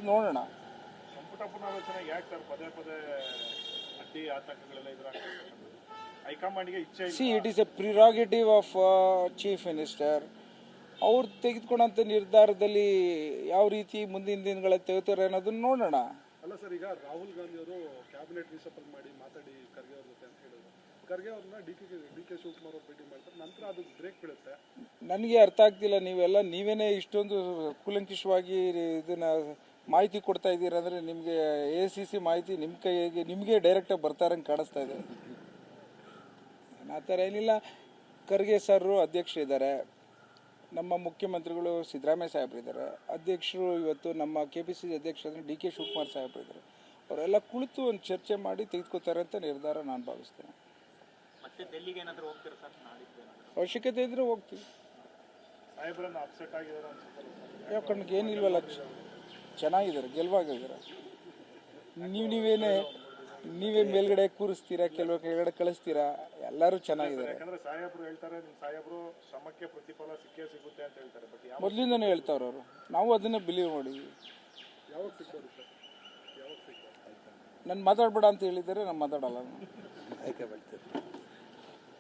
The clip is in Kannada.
ನೋಡೋಣ. ಸಂಪುಟ ಪುನರಾಲೋಚನೆ ಯಾಕೆ ಸರ್ ಪದೇ ಪದೇ ಅಡ್ಡಿ ಆತಂಕಗಳೆಲ್ಲ ಎದುರಾಗ್ತದೆ? ಹೈಕಮಾಂಡ್ಗೆ ಇಚ್ಛೆ ಇಲ್ಲ. See it is a prerogative of chief minister. ಅವ್ರು ತೆಗೆದುಕೊಂಡಂಥ ನಿರ್ಧಾರದಲ್ಲಿ ಯಾವ ರೀತಿ ಮುಂದಿನ ದಿನಗಳಲ್ಲಿ ತೆಗೆದುತ್ತಾರೆ ಅನ್ನೋದನ್ನ ನೋಡೋಣ. ಅಲ್ಲ ಸರ್, ಈಗ ರಾಹುಲ್ ಗಾಂಧಿ ಅವರು ಕ್ಯಾಬಿನೆಟ್ ರೀಸಫಲ್ ಮಾಡಿ ಮಾತಾಡಿ ಖರ್ಗೆ ಅವ್ರ ಜೊತೆ ಅಂತ ಹೇಳಿದ್ರು. ಖರ್ಗೆ ಅವ್ರನ್ನ ಡಿ ಕೆ ಶಿವಕುಮಾರ್ ಅವ್ರು ಭೇಟಿ ಮಾಡ್ತಾರೆ, ನಂತರ ಅದು ಬ್ರೇಕ್ ಬೀಳುತ್ತೆ. ನನಗೆ ಅರ್ಥ ಆಗ್ತಿಲ್ಲ, ನೀವೇನೇ ಇಷ್ಟೊಂದು ಕೂಲಂಕಷವಾಗಿ ಇದನ್ನ ಮಾಹಿತಿ ಕೊಡ್ತಾ ಇದ್ದೀರಾ ಅಂದರೆ ನಿಮಗೆ ACC ಮಾಹಿತಿ ನಿಮ್ಮ ಕೈಗೆ ನಿಮಗೆ ಡೈರೆಕ್ಟಾಗಿ ಬರ್ತಾರಂಗೆ ಕಾಣಿಸ್ತಾ ಇದೆ. ಆ ಥರ ಏನಿಲ್ಲ. ಖರ್ಗೆ ಸರ್ ಅಧ್ಯಕ್ಷರಿದ್ದಾರೆ, ನಮ್ಮ ಮುಖ್ಯಮಂತ್ರಿಗಳು ಸಿದ್ದರಾಮಯ್ಯ ಸಾಹೇಬರಿದ್ದಾರೆ, ಅಧ್ಯಕ್ಷರು ಇವತ್ತು ನಮ್ಮ KPCC ಅಧ್ಯಕ್ಷರು DK ಶಿವಕುಮಾರ್ ಸಾಹೇಬರಿದ್ದಾರೆ. ಅವರೆಲ್ಲ ಕುಳಿತು ಒಂದು ಚರ್ಚೆ ಮಾಡಿ ತೆಗೆದುಕೋತಾರೆ ಅಂತ ನಿರ್ಧಾರ ನಾನು ಭಾವಿಸ್ತೇನೆ. ಮತ್ತೆ ಡೆಲ್ಲಿಗೆ ಏನಾದರೂ ಹೋಗ್ತೀರಾ ಸರ್? ಅವಶ್ಯಕತೆ ಇದ್ರೆ ಹೋಗ್ತೀವಿ. ಸಾಹೇಬ್ರನ್ನ ಅಪ್ಸೆಟ್ ಆಗಿದ್ದಾರೆ ಅನ್ಸುತ್ತೆ. ಯಾವ ಕಣ್ಣಿಗೆ ಏನಿಲ್ವಲ್ಲ, ಚೆನ್ನಾಗಿದ್ದಾರೆ, ಗೆಲುವಾಗಿದ್ದಾರೆ. ನೀವೇ ಮೇಲ್ಗಡೆ ಕೂರಿಸ್ತೀರಾ, ಕೆಲವು ಕೆಳಗಡೆ ಕಳಿಸ್ತೀರಾ, ಎಲ್ಲರೂ ಚೆನ್ನಾಗಿದ್ದಾರೆ. ಯಾಕಂದ್ರೆ ಸಾಹೇಬ್ರು ಹೇಳ್ತಾರೆ, ನಿಮ್ಮ ಸಾಹೇಬ್ರು ಶ್ರಮಕ್ಕೆ ಪ್ರತಿಫಲ ಸಿಕ್ಕೇ ಸಿಗುತ್ತೆ ಅಂತ ಹೇಳ್ತಾರೆ. ಬಟ್ ಮೊದಲಿಂದನೇ ಹೇಳ್ತಾವ್ರು ಅವರು, ನಾವು ಅದನ್ನ ಬಿಲೀವ್ ಮಾಡಿದ್ವಿ. ಯಾವಾಗ ಸಿಗ್ಬೋದು ಸರ್? ಯಾವಾಗ ಸಿಗ್ಬೋದು? ನಾನು ಮಾತಾಡ್ಬೇಡ ಅಂತ ಹೇಳಿದರೆ ನಾನು ಮಾತಾಡಲ್ಲ. ಆಯ್ಕೆ ಮಾಡ್ತೀನಿ.